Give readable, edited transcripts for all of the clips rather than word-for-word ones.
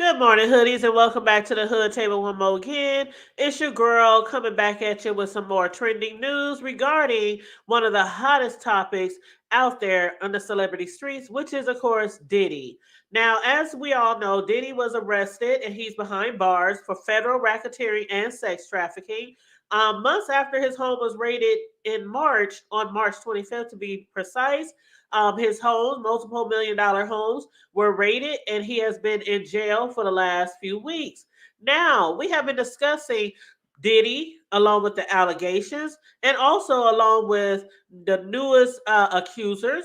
Good morning, hoodies, and welcome back to the Hood Table one more again. It's your girl coming back at you with some more trending news regarding one of the hottest topics out there on the celebrity streets, which is, of course, Diddy. Now, as we all know, Diddy was arrested and he's behind bars for federal racketeering and sex trafficking. Months after his home was raided in March, on March 25th to be precise, his homes, multiple million-dollar homes, were raided, and he has been in jail for the last few weeks. Now, we have been discussing Diddy along with the allegations and also along with the newest accusers,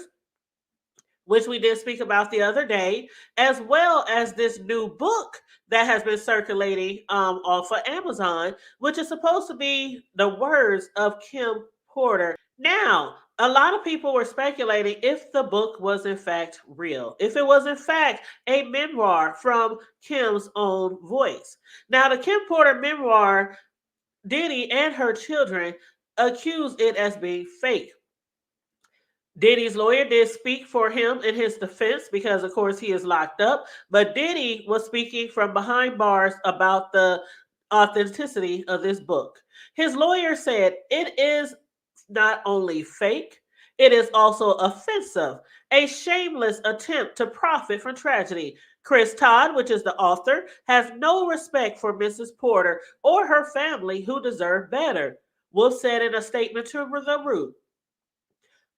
which we did speak about the other day, as well as this new book that has been circulating off of Amazon, which is supposed to be the words of Kim Porter. Now, a lot of people were speculating if the book was in fact real, if it was in fact a memoir from Kim's own voice. Now, the Kim Porter memoir, Diddy and her children accused it as being fake. Diddy's lawyer did speak for him in his defense because, of course, he is locked up. But Diddy was speaking from behind bars about the authenticity of this book. His lawyer said it is not only fake, it is also offensive, a shameless attempt to profit from tragedy. Chris Todd, which is the author, has no respect for Mrs. Porter or her family who deserve better. Wolf said in a statement to The Root.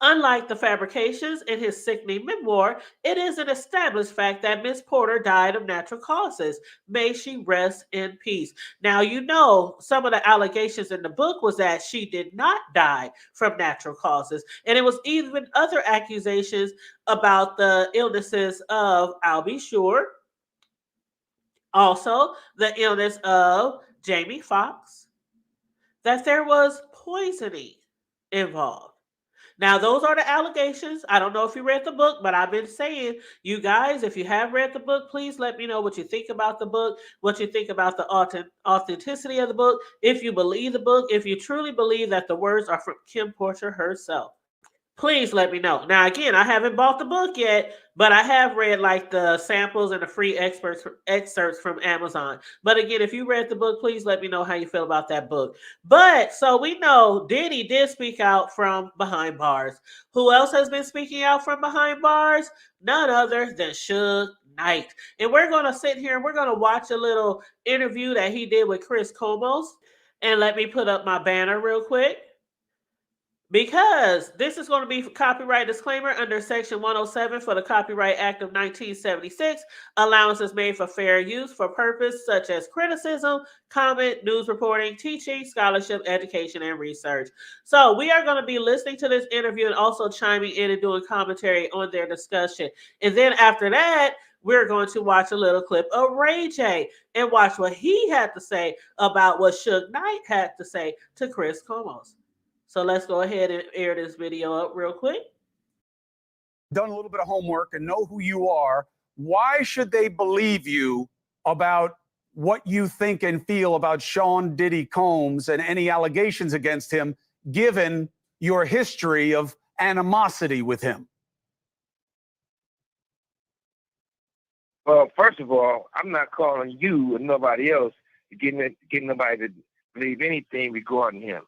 Unlike the fabrications in his sickening memoir, it is an established fact that Miss Porter died of natural causes. May she rest in peace. Now, you know, some of the allegations in the book was that she did not die from natural causes. And it was even other accusations about the illnesses of, I'll be sure, also the illness of Jamie Foxx, that there was poisoning involved. Now, those are the allegations. I don't know if you read the book, but I've been saying, you guys, if you have read the book, please let me know what you think about the book, what you think about the authenticity of the book, if you believe the book, if you truly believe that the words are from Kim Porter herself. Please let me know. Now, again, I haven't bought the book yet, but I have read like the samples and the free excerpts from Amazon. But again, if you read the book, please let me know how you feel about that book. But so we know Diddy did speak out from behind bars. Who else has been speaking out from behind bars? None other than Suge Knight. And we're going to sit here and we're going to watch a little interview that he did with Chris Comos. And let me put up my banner real quick, because this is going to be copyright disclaimer under Section 107 for the Copyright Act of 1976. Allowances made for fair use for purpose such as criticism, comment, news reporting, teaching, scholarship, education, and research. So we are going to be listening to this interview and also chiming in and doing commentary on their discussion. And then after that, we're going to watch a little clip of Ray J and watch what he had to say about what Suge Knight had to say to Chris Comos. So let's go ahead and air this video up real quick. Done a little bit of homework and know who you are. Why should they believe you about what you think and feel about Sean Diddy Combs and any allegations against him, given your history of animosity with him? Well, first of all, I'm not calling you or nobody else getting nobody to believe anything regarding him.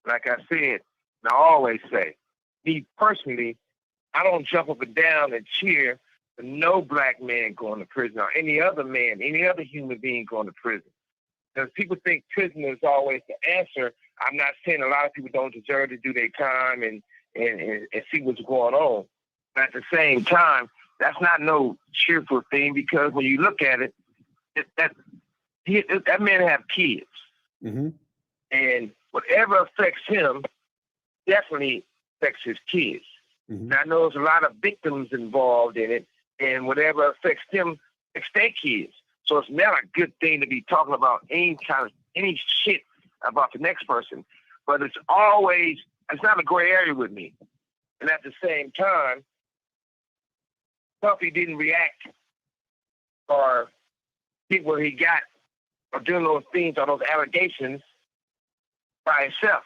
Like I said, and I always say, me personally, I don't jump up and down and cheer for no black man going to prison or any other man, any other human being going to prison. Because people think prison is always the answer. I'm not saying a lot of people don't deserve to do their time and see what's going on. But at the same time, that's not no cheerful thing, because when you look at it, that man have kids. Mm-hmm. And whatever affects him definitely affects his kids. Mm-hmm. And I know there's a lot of victims involved in it, and whatever affects them affects their kids. So it's not a good thing to be talking about any shit about the next person. But it's not a gray area with me. And at the same time, Puffy didn't react or get where he got or doing those things or those allegations by himself.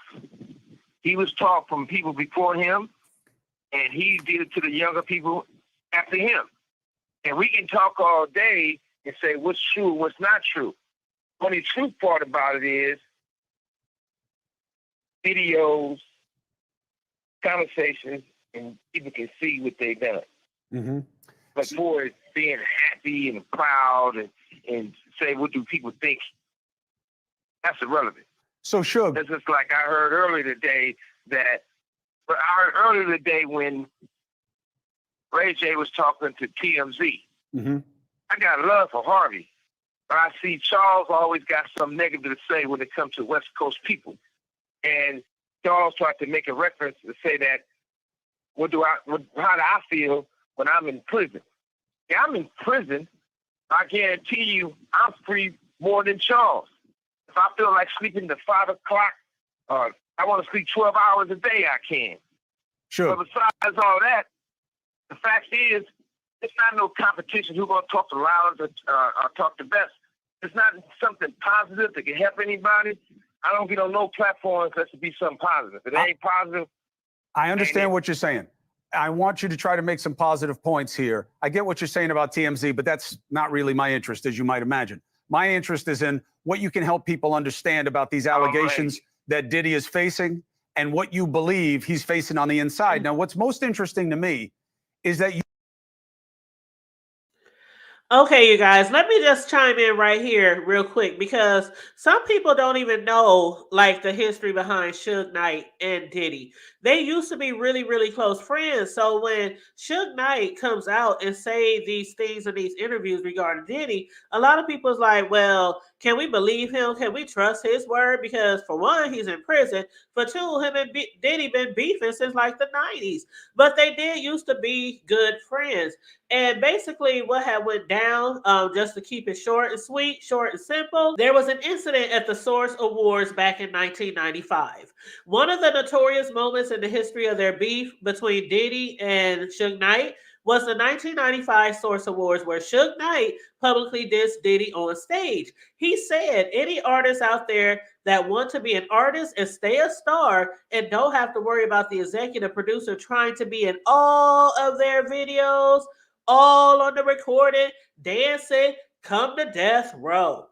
He was taught from people before him, and he did it to the younger people after him. And we can talk all day and say what's true and what's not true. Only true part about it is videos, conversations, and people can see what they've done. Mm-hmm. But for it being happy and proud and say what do people think, that's irrelevant. So Suge, it's just like I heard earlier today when Ray J was talking to TMZ. Mm-hmm. I got love for Harvey, but I see Charles always got something negative to say when it comes to West Coast people. And Charles tried to make a reference to say that, how do I feel when I'm in prison? Yeah, I'm in prison. I guarantee you I'm free more than Charles. If I feel like sleeping to 5 o'clock, I want to sleep 12 hours a day, I can. Sure. But besides all that, the fact is, it's not no competition who's going to talk the loudest or talk the best. It's not something positive that can help anybody. I don't get on no platforms unless it be something positive. If it ain't positive. I understand what you're saying. I want you to try to make some positive points here. I get what you're saying about TMZ, but that's not really my interest, as you might imagine. My interest is in what you can help people understand about these allegations that Diddy is facing and what you believe he's facing on the inside. Now, what's most interesting to me is that you. Okay, you guys, let me just chime in right here real quick because some people don't even know like the history behind Suge Knight and Diddy. They used to be really, really close friends. So when Suge Knight comes out and say these things in these interviews regarding Diddy, a lot of people's like, well, can we believe him? Can we trust his word? Because for one, he's in prison. For two, him and Diddy been beefing since like the 90s. But they did used to be good friends. And basically what had went down, just to keep it short and sweet, short and simple, there was an incident at the Source Awards back in 1995. One of the notorious moments in the history of their beef between Diddy and Suge Knight was the 1995 Source Awards where Suge Knight publicly dissed Diddy on stage. He said, any artists out there that want to be an artist and stay a star and don't have to worry about the executive producer trying to be in all of their videos, all on the recording, dancing, come to death row.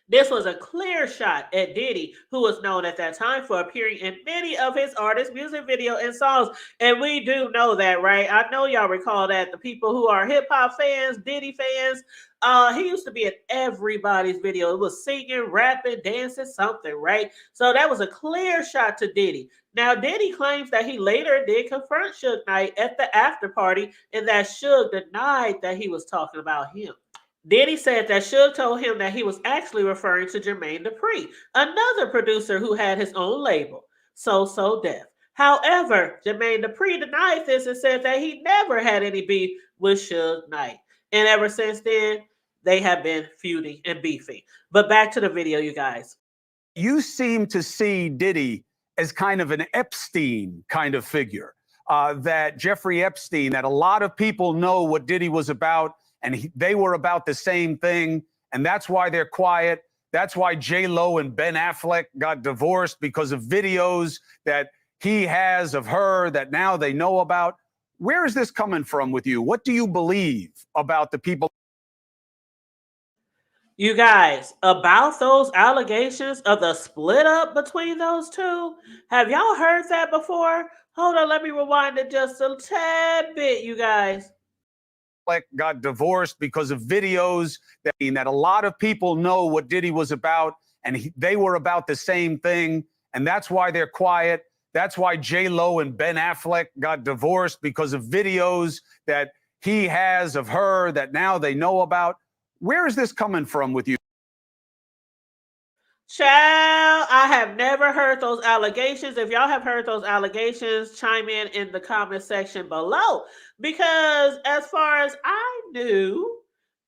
This was a clear shot at Diddy, who was known at that time for appearing in many of his artists' music video and songs. And we do know that, right? I know y'all recall that. The people who are hip-hop fans, Diddy fans, he used to be in everybody's video. It was singing, rapping, dancing, something, right? So that was a clear shot to Diddy. Now, Diddy claims that he later did confront Suge Knight at the after party and that Suge denied that he was talking about him. Diddy said that Suge told him that he was actually referring to Jermaine Dupri, another producer who had his own label, So Def. However, Jermaine Dupri denied this and said that he never had any beef with Suge Knight. And ever since then, they have been feuding and beefing. But back to the video, you guys. You seem to see Diddy as kind of an Epstein kind of figure. That Jeffrey Epstein, that a lot of people know what Diddy was about, and they were about the same thing, and that's why they're quiet. That's why J-Lo and Ben Affleck got divorced, because of videos that he has of her that now they know about. Where is this coming from with you? What do you believe about the people? You guys, about those allegations of the split up between those two, have y'all heard that before? Hold on, let me rewind it just a tad bit, you guys. Got divorced because of videos that a lot of people know what Diddy was about, and they were about the same thing, and that's why they're quiet. That's why J-Lo and Ben Affleck got divorced, because of videos that he has of her that now they know about. Where is this coming from with you? Child, I have never heard those allegations. If y'all have heard those allegations, chime in the comment section below. Because as far as I knew,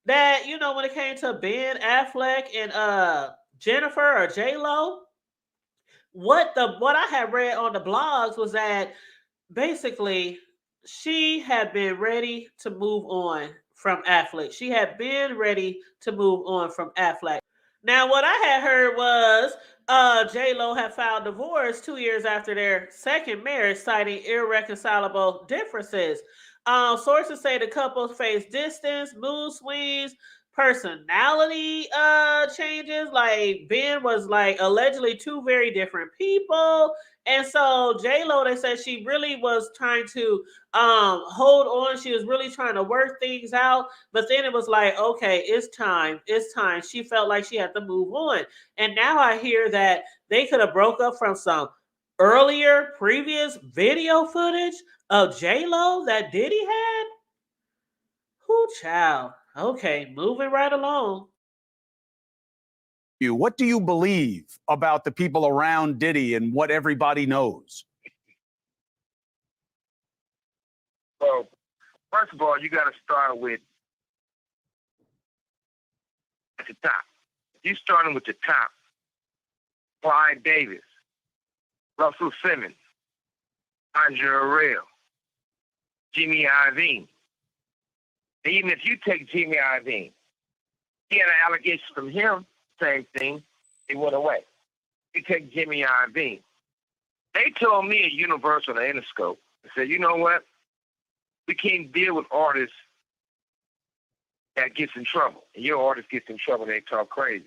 that, you know, when it came to Ben Affleck and Jennifer or J-Lo, what I had read on the blogs was that basically she had been ready to move on from Affleck. She had been ready to move on from Affleck. Now, what I had heard was J-Lo had filed divorce 2 years after their second marriage, citing irreconcilable differences. Sources say the couple faced distance, mood swings, personality changes. Like Ben was like allegedly two very different people. And so J Lo, they said she really was trying to hold on. She was really trying to work things out. But then it was like, okay, it's time. It's time. She felt like she had to move on. And now I hear that they could have broke up from some earlier previous video footage of J Lo that Diddy had. Who child? Okay, moving right along. What do you believe about the people around Diddy and what everybody knows? Well, first of all, you got to start with at the top. If you're starting with the top, Clyde Davis, Russell Simmons, Andre Arell, Jimmy Iovine. Even if you take Jimmy Iovine, he had an allegation from him, same thing, it went away. You take Jimmy Iovine. They told me at Universal and Interscope, they said, you know what? We can't deal with artists that gets in trouble. And your artist gets in trouble, they talk crazy.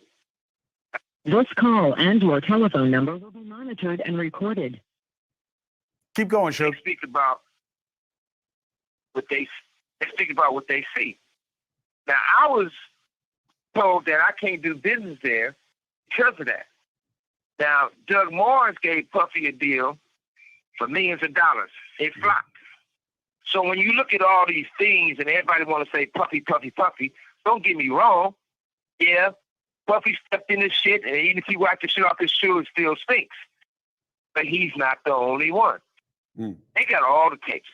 This call and your telephone number will be monitored and recorded. Keep going, Suge. They speak about what they see. Now, I was told that I can't do business there because of that. Now, Doug Morris gave Puffy a deal for millions of dollars. It flopped. So when you look at all these things and everybody want to say Puffy, Puffy, Puffy, don't get me wrong. Yeah, Puffy stepped in this shit, and even if he wiped the shit off his shoe, it still stinks. But he's not the only one. They got all the tapes.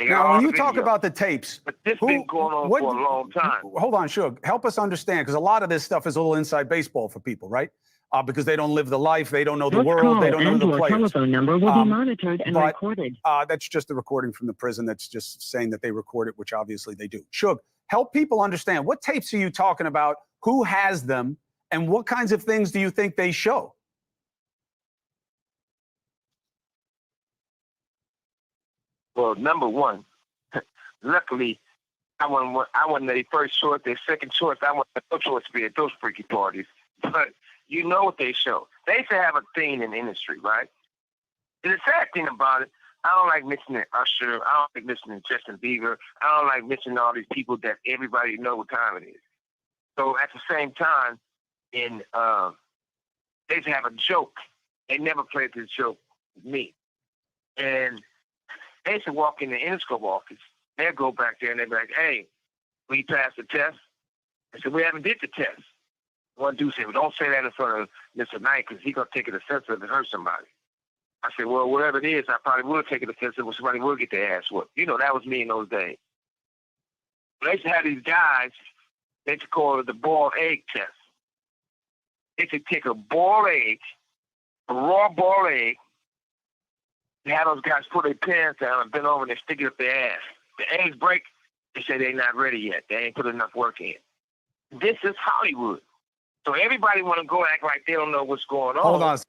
Now, when you talk about the tapes, but this been going on for a long time. Hold on, Suge. Help us understand, because a lot of this stuff is a little inside baseball for people, right? Because they don't live the life, they don't know the world, they don't know the players. Your telephone number will be monitored and recorded. That's just the recording from the prison. That's just saying that they record it, which obviously they do. Suge, help people understand, what tapes are you talking about? Who has them? And what kinds of things do you think they show? Well, number one, luckily, I wasn't their first choice, their second choice. I wasn't no choice to be at those freaky parties. But you know what they show. They used to have a thing in the industry, right? And the sad thing about it, I don't like mentioning Usher. I don't like mentioning Justin Bieber. I don't like mentioning all these people that everybody know what time it is. So at the same time, they used to have a joke. They never played this joke with me. And they used to walk in the Interscope office. They'd go back there and they'd be like, hey, we passed the test. I said, we haven't did the test. One dude said, well, don't say that in front of Mr. Knight because he's going to take it offensive and hurt somebody. I said, well, whatever it is, I probably will take it offensive when somebody will get their ass whooped. You know, that was me in those days. They used to have these guys, they used to call it the boiled egg test. They used to take a boiled egg, a raw boiled egg, they have those guys put their pants down and bend over and they stick it up their ass. The eggs break, they say they're not ready yet. They ain't put enough work in. This is Hollywood. So everybody want to go act like they don't know what's going on. Hold on.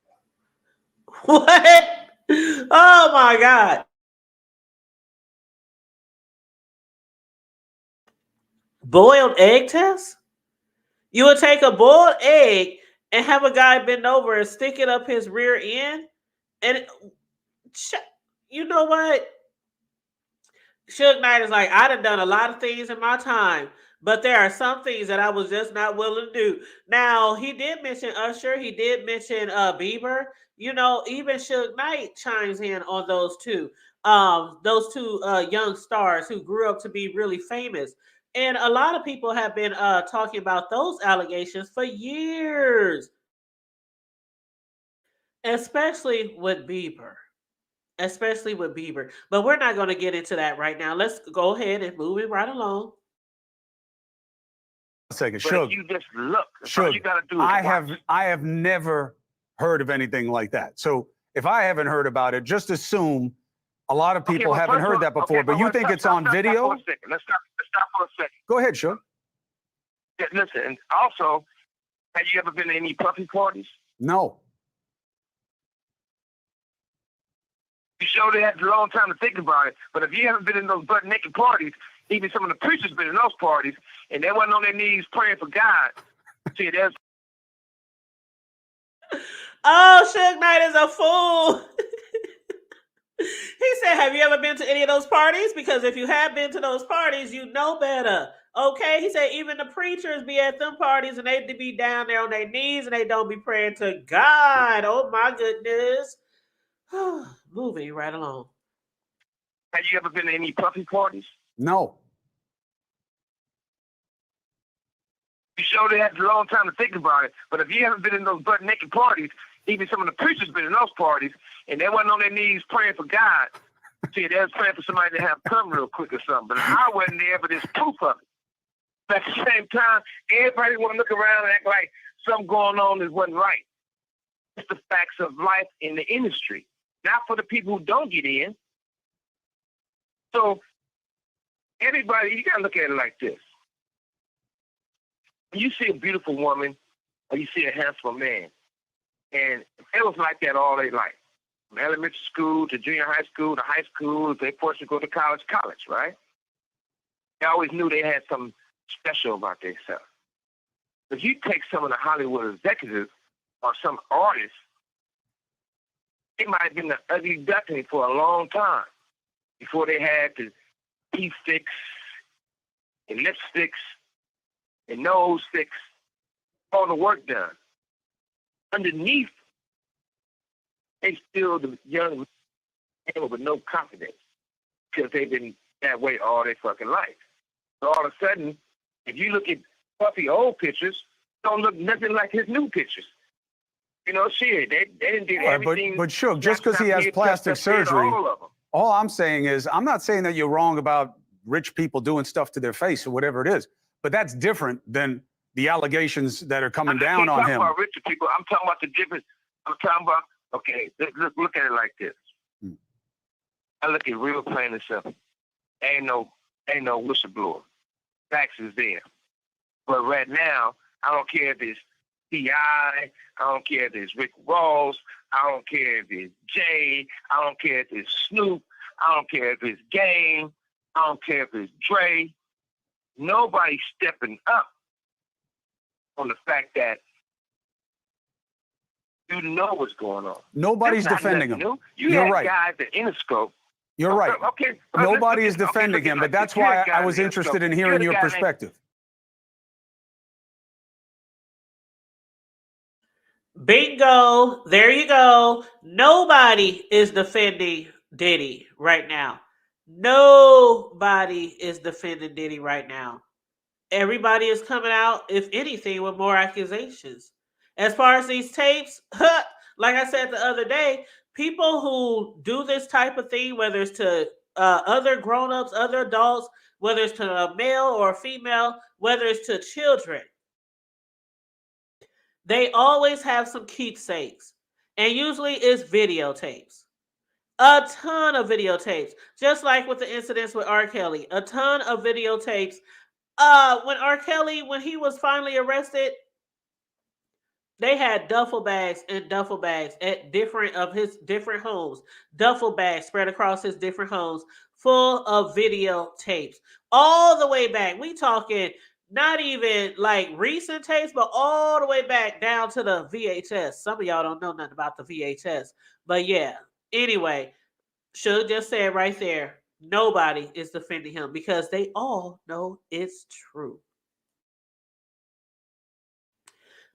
What? Oh my God. Boiled egg test? You would take a boiled egg and have a guy bend over and stick it up his rear end? And you know what? Suge Knight is like, I'd have done a lot of things in my time, but there are some things that I was just not willing to do. Now, he did mention Usher. He did mention Bieber. You know, even Suge Knight chimes in on those two young stars who grew up to be really famous. And a lot of people have been talking about those allegations for years, especially with Bieber. But we're not going to get into that right now. Let's go ahead and move it right along. Second, but Suge, you just look. Suge, you gotta do I have never heard of anything like that. So if I haven't heard about it, just assume a lot of people haven't heard that before. But you think it's on video? Let's stop for a second. Go ahead, Suge. Yeah, listen, and also, have you ever been to any Puffy parties? No. You sure they had a long time to think about it. But if you haven't been in those butt naked parties, even some of the preachers been in those parties, and they wasn't on their knees praying for God. See, there's. Oh, Suge Knight is a fool. He said, have you ever been to any of those parties? Because if you have been to those parties, you know better. Okay? He said, even the preachers be at them parties and they be down there on their knees and they don't be praying to God. Oh, my goodness. Moving right along. Have you ever been to any puffy parties? No. You sure they had a long time to think about it. But if you haven't been in those butt naked parties, even some of the preachers been in those parties, and they wasn't on their knees praying for God. See, they was praying for somebody to have come real quick or something. But I wasn't there, but there's proof of it. But at the same time, everybody want to look around and act like something going on that wasn't right. It's the facts of life in the industry, not for the people who don't get in. So everybody, you got to look at it like this. When you see a beautiful woman or you see a handsome man, and it was like that all their life, from elementary school to junior high school to high school, if they forced to go to college, right? They always knew they had something special about themselves. If you take some of the Hollywood executives or some artists, they might have been the ugly duckling for a long time before they had the teeth fix and lipsticks and nose fix, all the work done. Underneath, they still the young man with no confidence because they've been that way all their fucking life. So all of a sudden, if you look at Puffy old pictures, don't look nothing like his new pictures. You know, shit, they didn't do everything. But Suge, just because he has plastic surgery, all I'm saying is, I'm not saying that you're wrong about rich people doing stuff to their face or whatever it is, but that's different than the allegations that are coming down on him. I'm talking about richer people. I'm talking about the difference. I'm talking about, okay, look at it like this. I look at real plain and simple. Ain't no whistleblower. Facts is there. But right now, I don't care if it's T.I., I don't care if it's Rick Ross, I don't care if it's Jay, I don't care if it's Snoop, I don't care if it's Game, I don't care if it's Dre. Nobody's stepping up on the fact that you know what's going on. Nobody's defending him. You're right. Guys at Interscope. You're right. Okay. Nobody is defending him, but that's why I was interested in hearing your perspective. Bingo. There you go. Nobody is defending Diddy right now. Nobody is defending Diddy right now. Everybody is coming out, if anything, with more accusations. As far as these tapes, like I said the other day, people who do this type of thing, whether it's to other grown-ups, other adults, whether it's to a male or a female, whether it's to children, they always have some keepsakes. And usually it's videotapes. A ton of videotapes. Just like with the incidents with R. Kelly. A ton of videotapes. When R. Kelly, when he was finally arrested, they had duffel bags and duffel bags at his different homes. Duffel bags spread across his different homes, full of videotapes. All the way back. We talking not even like recent tapes, but all the way back down to the VHS. Some of y'all don't know nothing about the VHS. But yeah. Anyway, should just say it right there. Nobody is defending him because they all know it's true.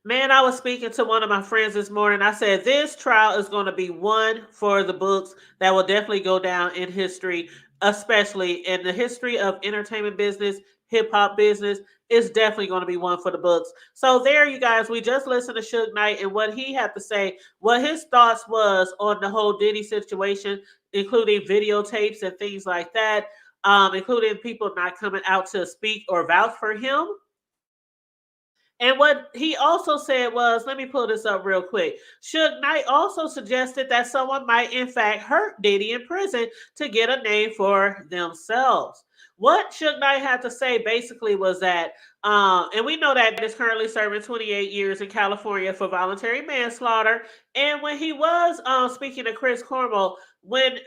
Man, I was speaking to one of my friends this morning. I said, this trial is going to be one for the books that will definitely go down in history, especially in the history of entertainment business, hip hop business. It's definitely going to be one for the books. So there you guys, we just listened to Suge Knight and what he had to say, what his thoughts was on the whole Diddy situation, including videotapes and things like that, including people not coming out to speak or vouch for him. And what he also said was, let me pull this up real quick. Suge Knight also suggested that someone might in fact hurt Diddy in prison to get a name for themselves. What Suge Knight had to say basically was that, and we know that he's currently serving 28 years in California for voluntary manslaughter. And when he was speaking to Chris Cornwell, when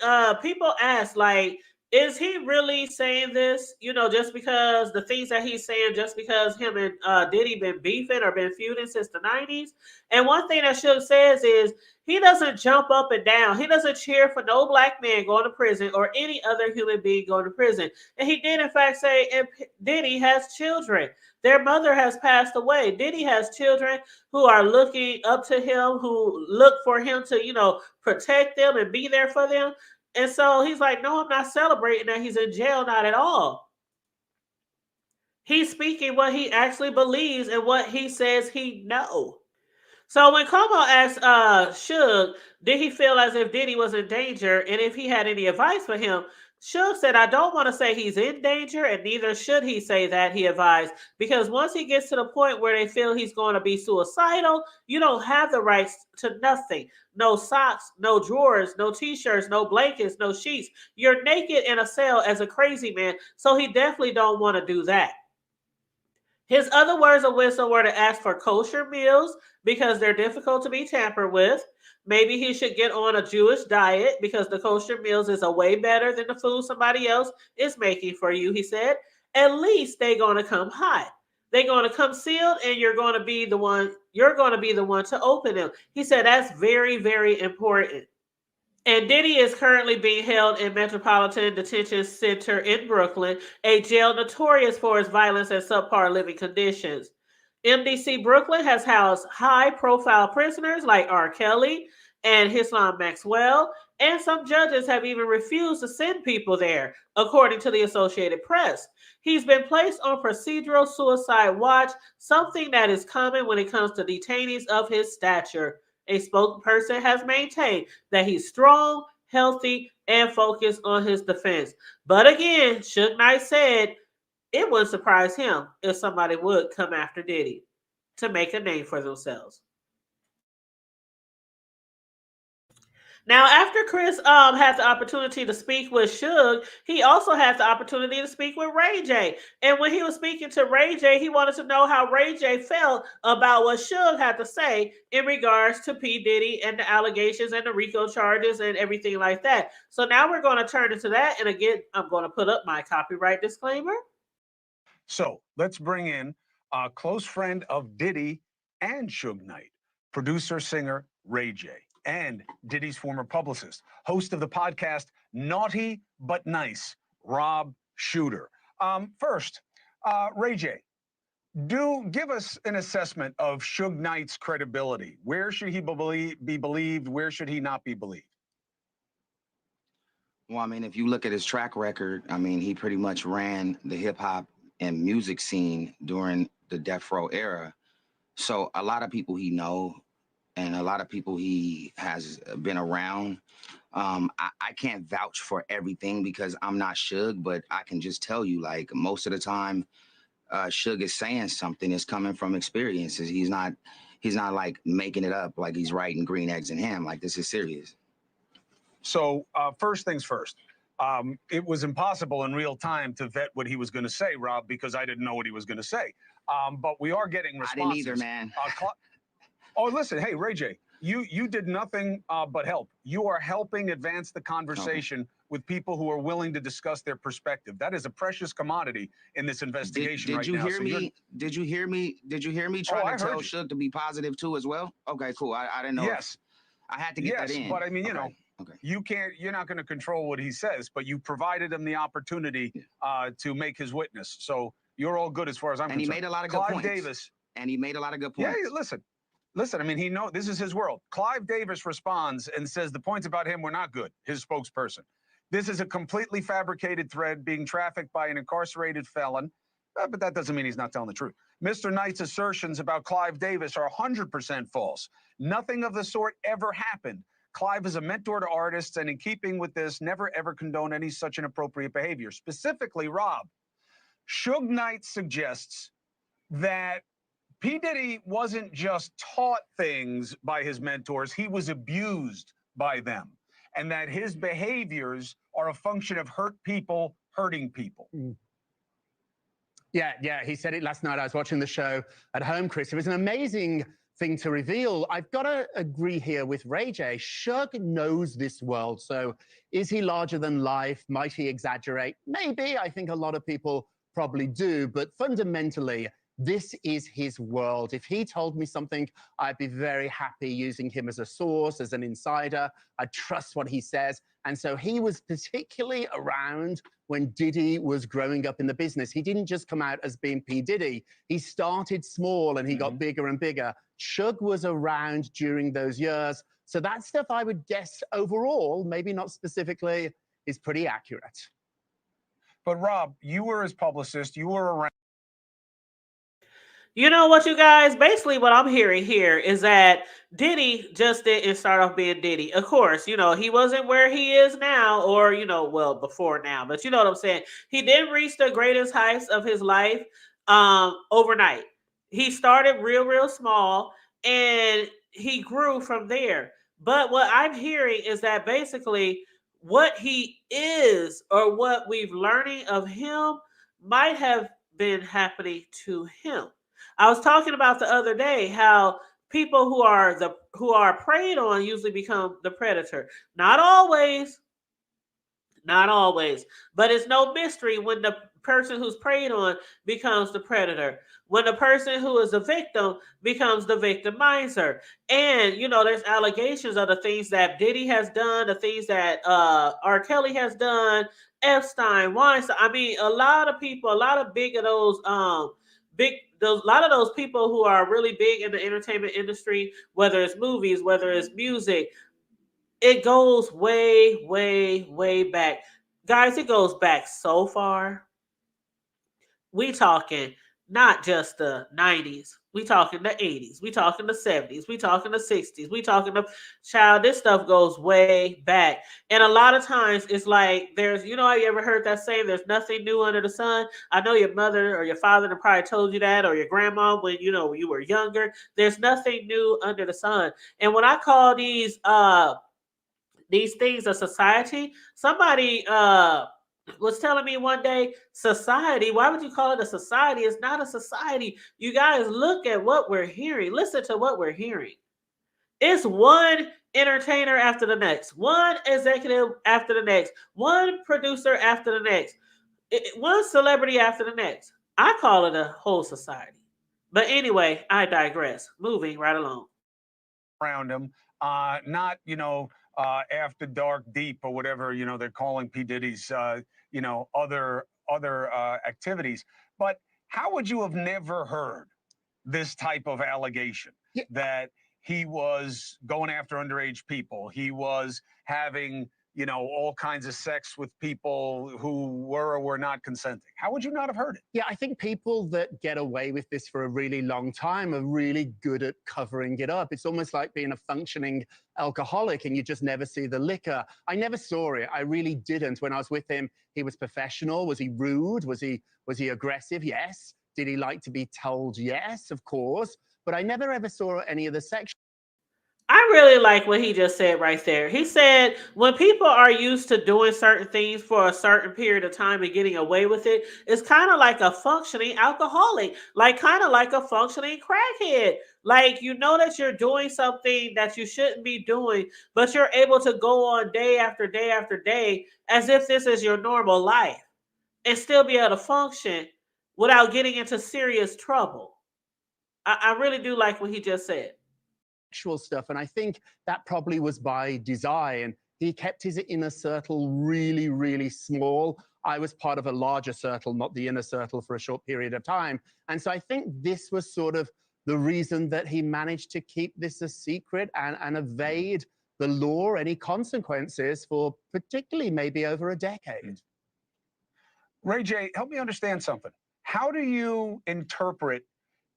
people ask, like, is he really saying this, just because the things that he's saying, just because him and Diddy been beefing or been feuding since the 90s? And one thing that Suge says is he doesn't jump up and down. He doesn't cheer for no black man going to prison or any other human being going to prison. And he did, in fact, say, and Diddy has children. Their mother has passed away. Diddy has children who are looking up to him, who look for him to, protect them and be there for them. And so he's like, no, I'm not celebrating that he's in jail, not at all. He's speaking what he actually believes and what he says he knows. So when Como asked Suge, did he feel as if Diddy was in danger and if he had any advice for him, Suge said, I don't want to say he's in danger, and neither should he say that, he advised, because once he gets to the point where they feel he's going to be suicidal, you don't have the rights to nothing. No socks, no drawers, no t-shirts, no blankets, no sheets. You're naked in a cell as a crazy man, so he definitely don't want to do that. His other words of wisdom were to ask for kosher meals because they're difficult to be tampered with. Maybe he should get on a Jewish diet because the kosher meals is a way better than the food somebody else is making for you, he said. At least they're going to come hot. They're going to come sealed and you're going to be the one to open them. He said that's very, very important. And Diddy is currently being held in Metropolitan Detention Center in Brooklyn, a jail notorious for its violence and subpar living conditions. MDC Brooklyn has housed high-profile prisoners like R. Kelly and Hislam Maxwell, and some judges have even refused to send people there, according to the Associated Press. He's been placed on procedural suicide watch, something that is common when it comes to detainees of his stature. A spokesperson has maintained that he's strong, healthy, and focused on his defense. But again, Suge Knight said it wouldn't surprise him if somebody would come after Diddy to make a name for themselves. Now, after Chris had the opportunity to speak with Suge, he also had the opportunity to speak with Ray J. And when he was speaking to Ray J, he wanted to know how Ray J felt about what Suge had to say in regards to P. Diddy and the allegations and the RICO charges and everything like that. So now we're going to turn into that. And again, I'm going to put up my copyright disclaimer. So let's bring in a close friend of Diddy and Suge Knight, producer, singer Ray J, and Diddy's former publicist, host of the podcast Naughty But Nice, Rob Shooter. First, Ray J, do give us an assessment of Suge Knight's credibility. Where should he be believed? Where should he not be believed? Well, I mean, if you look at his track record, I mean, he pretty much ran the hip hop and music scene during the Death Row era. So a lot of people he know and a lot of people he has been around. I can't vouch for everything because I'm not Suge, but I can just tell you, like, most of the time, Suge is saying something is coming from experiences. He's not like making it up, like he's writing Green Eggs and Ham. Like, this is serious. So first things first, it was impossible in real time to vet what he was going to say, Rob, because I didn't know what he was going to say. But we are getting responses. I didn't either, man. Oh, listen, hey, Ray J, you did nothing but help. You are helping advance the conversation with people who are willing to discuss their perspective. That is a precious commodity in this investigation right now. Did you hear me trying to tell Suge to be positive too as well? Okay, cool. I didn't know. Yes. I had to get that in. Yes, but I mean, you know, you're not going to control what he says, but you provided him the opportunity to make his witness. So you're all good as far as I'm concerned. And he made a lot of good points. And he made a lot of good points. Yeah, listen, I mean, this is his world. Clive Davis responds and says the points about him were not good, his spokesperson. This is a completely fabricated thread being trafficked by an incarcerated felon, but that doesn't mean he's not telling the truth. Mr. Knight's assertions about Clive Davis are 100% false. Nothing of the sort ever happened. Clive is a mentor to artists, and in keeping with this, never ever condone any such inappropriate behavior. Specifically, Rob, Suge Knight suggests that P. Diddy wasn't just taught things by his mentors, he was abused by them, and that his behaviors are a function of hurt people hurting people. Yeah, he said it last night. I was watching the show at home, Chris. It was an amazing thing to reveal. I've got to agree here with Ray J. Suge knows this world. So is he larger than life? Might he exaggerate? Maybe. I think a lot of people probably do. But fundamentally, this is his world. If he told me something, I'd be very happy using him as a source, as an insider. I trust what he says. And so he was particularly around when Diddy was growing up in the business. He didn't just come out as being P. Diddy. He started small and he got bigger and bigger. Suge was around during those years. So that stuff, I would guess overall, maybe not specifically, is pretty accurate. But Rob, you were his publicist. You were around. You know what, you guys? Basically, what I'm hearing here is that Diddy just didn't start off being Diddy. Of course, he wasn't where he is now, or, well, before now. But you know what I'm saying? He didn't reach the greatest heights of his life overnight. He started real, real small, and he grew from there. But what I'm hearing is that basically what he is, or what we've learning of him, might have been happening to him. I was talking about the other day how people who are preyed on usually become the predator. Not always, not always, but it's no mystery when the person who's preyed on becomes the predator. When the person who is the victim becomes the victimizer. And there's allegations of the things that Diddy has done, the things that R. Kelly has done, Epstein, Weinstein. I mean, a lot of people, a lot of big of those a lot of those people who are really big in the entertainment industry, whether it's movies, whether it's music, it goes way, way, way back. Guys, it goes back so far. We talking not just the 90s. We talking the 80s. We talking the 70s. We talking the 60s. We talking the child. This stuff goes way back. And a lot of times it's like there's, have you ever heard that saying, there's nothing new under the sun? I know your mother or your father probably told you that, or your grandma when when you were younger. There's nothing new under the sun. And when I call these things a society, somebody was telling me one day, society, why would you call it a society? It's not a society. You guys, look at what we're hearing. Listen to what we're hearing. It's one entertainer after the next, one executive after the next, one producer after the next, one celebrity after the next. I call it a whole society. But anyway, I digress. Moving right along. Around him, not, after dark deep or whatever, they're calling P. Diddy's, other activities. But how would you have never heard this type of allegation that he was going after underage people? He was having, all kinds of sex with people who were or were not consenting. How would you not have heard it? Yeah, I think people that get away with this for a really long time are really good at covering it up. It's almost like being a functioning alcoholic and you just never see the liquor. I never saw it. I really didn't. When I was with him, he was professional. Was he rude? Was he aggressive? Yes. Did he like to be told? Yes, of course. But I never ever saw any of the sexual. I really like what he just said right there. He said when people are used to doing certain things for a certain period of time and getting away with it, it's kind of like a functioning alcoholic, like kind of like a functioning crackhead. Like that you're doing something that you shouldn't be doing, but you're able to go on day after day after day as if this is your normal life and still be able to function without getting into serious trouble. I really do like what he just said. Stuff. And I think that probably was by design. He kept his inner circle really, really small. I was part of a larger circle, not the inner circle, for a short period of time. And so I think this was sort of the reason that he managed to keep this a secret and evade the law, any consequences for particularly maybe over a decade. Ray J, help me understand something. How do you interpret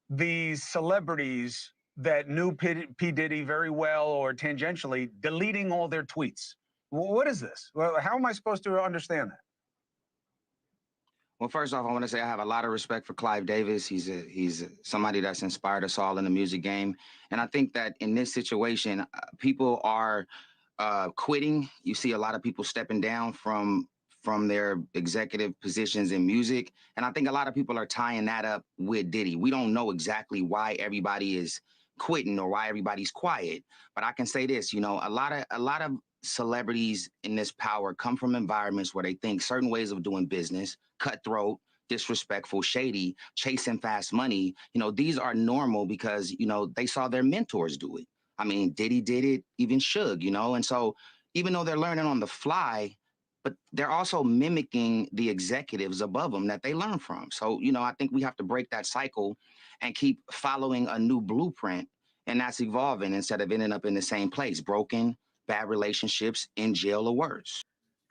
these celebrities that knew P. Diddy very well or tangentially deleting all their tweets? What is this? Well, how am I supposed to understand that? Well, first off, I want to say I have a lot of respect for Clive Davis. He's somebody that's inspired us all in the music game. And I think that in this situation, people are quitting. You see a lot of people stepping down from their executive positions in music. And I think a lot of people are tying that up with Diddy. We don't know exactly why everybody is quitting or why everybody's quiet. But I can say this, you know, a lot of celebrities in this power come from environments where they think certain ways of doing business, cutthroat, disrespectful, shady, chasing fast money, you know, these are normal because, you know, they saw their mentors do it. I mean, Diddy did it, even Suge, you know, and so even though they're learning on the fly, but they're also mimicking the executives above them that they learn from. So, you know, I think we have to break that cycle and keep following a new blueprint, and that's evolving instead of ending up in the same place, broken, bad relationships, in jail, or worse.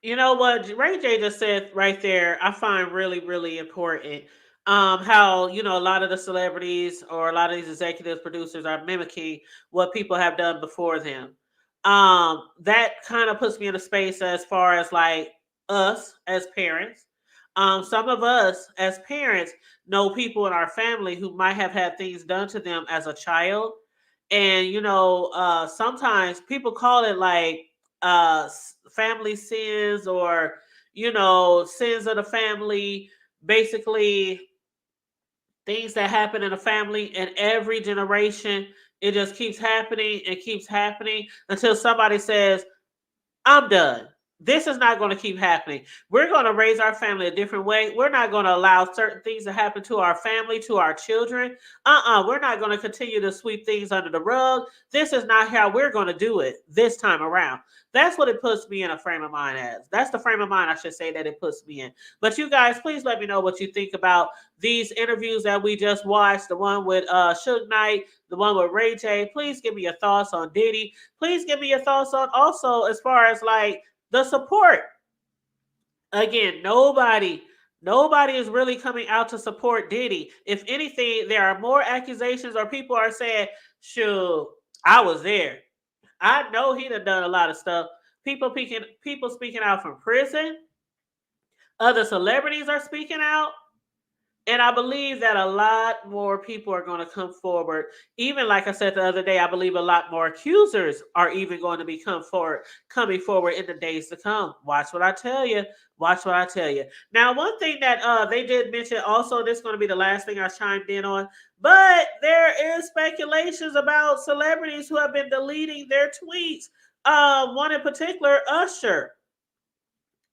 You know what Ray J just said right there, I find really, really important. How, you know, a lot of the celebrities or a lot of these executives, producers are mimicking what people have done before them. That kind of puts me in a space as far as like us as parents. Some of us as parents know people in our family who might have had things done to them as a child. And, you know, sometimes people call it like family sins, or, you know, sins of the family, basically things that happen in a family, and every generation it just keeps happening and keeps happening until somebody says, I'm done. This is not going to keep happening. We're going to raise our family a different way. We're not going to allow certain things to happen to our family, to our children. We're not going to continue to sweep things under the rug. This is not how we're going to do it this time around. That's what it puts me in a frame of mind as. That's the frame of mind, I should say, that it puts me in. But you guys, please let me know what you think about these interviews that we just watched. The one with Suge Knight, the one with Ray J. Please give me your thoughts on Diddy. Please give me your thoughts on also as far as like the support. Again, nobody is really coming out to support Diddy. If anything, there are more accusations, or people are saying, shoot, I was there. I know he'd have done a lot of stuff. People speaking out from prison. Other celebrities are speaking out. And I believe that a lot more people are going to come forward. Even like I said the other day, I believe a lot more accusers are even going to coming forward in the days to come. Watch what I tell you. Watch what I tell you. Now, one thing that they did mention also, this is going to be the last thing I chimed in on, but there is speculations about celebrities who have been deleting their tweets. One in particular, Usher.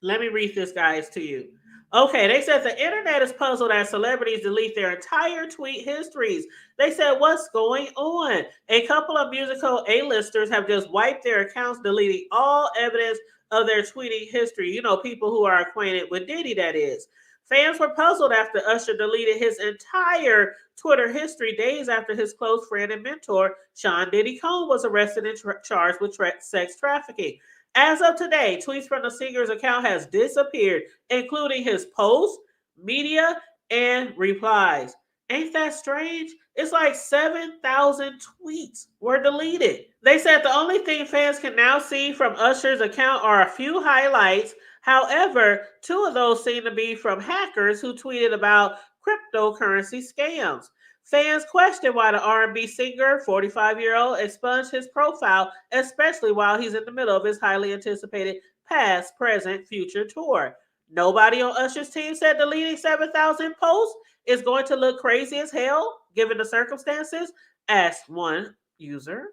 Let me read this, guys, to you. Okay, they said the internet is puzzled as celebrities delete their entire tweet histories. They said, what's going on? A couple of musical A-listers have just wiped their accounts, deleting all evidence of their tweeting history. You know, people who are acquainted with Diddy, that is. Fans were puzzled after Usher deleted his entire Twitter history days after his close friend and mentor, Sean Diddy Combs, was arrested and charged with sex trafficking. As of today, tweets from the singer's account has disappeared, including his posts, media, and replies. Ain't that strange? It's like 7,000 tweets were deleted. They said the only thing fans can now see from Usher's account are a few highlights. However, two of those seem to be from hackers who tweeted about cryptocurrency scams. Fans question why the R&B singer, 45-year-old, expunged his profile, especially while he's in the middle of his highly anticipated past, present, future tour. Nobody on Usher's team said deleting 7,000 posts is going to look crazy as hell, given the circumstances, asked one user.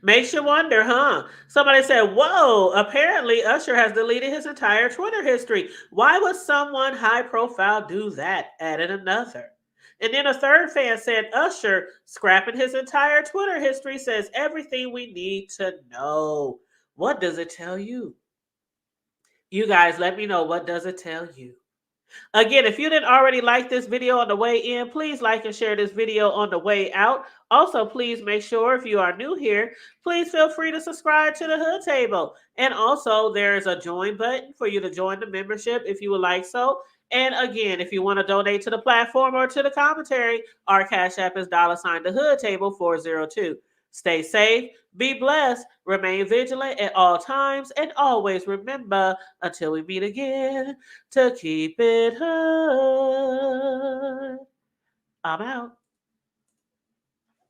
Makes you wonder, huh? Somebody said, whoa, apparently Usher has deleted his entire Twitter history. Why would someone high profile do that? Added another. And then a third fan said, Usher scrapping his entire Twitter history says everything we need to know. What does it tell you? You guys, let me know, what does it tell you? Again, if you didn't already like this video on the way in, please like and share this video on the way out. Also, please make sure, if you are new here, please feel free to subscribe to the Hood Table. And also, there's a join button for you to join the membership if you would like so. And again, if you want to donate to the platform or to the commentary, our Cash App is $ the Hood Table 402. Stay safe, be blessed, remain vigilant at all times, and always remember, until we meet again, to keep it hood. I'm out.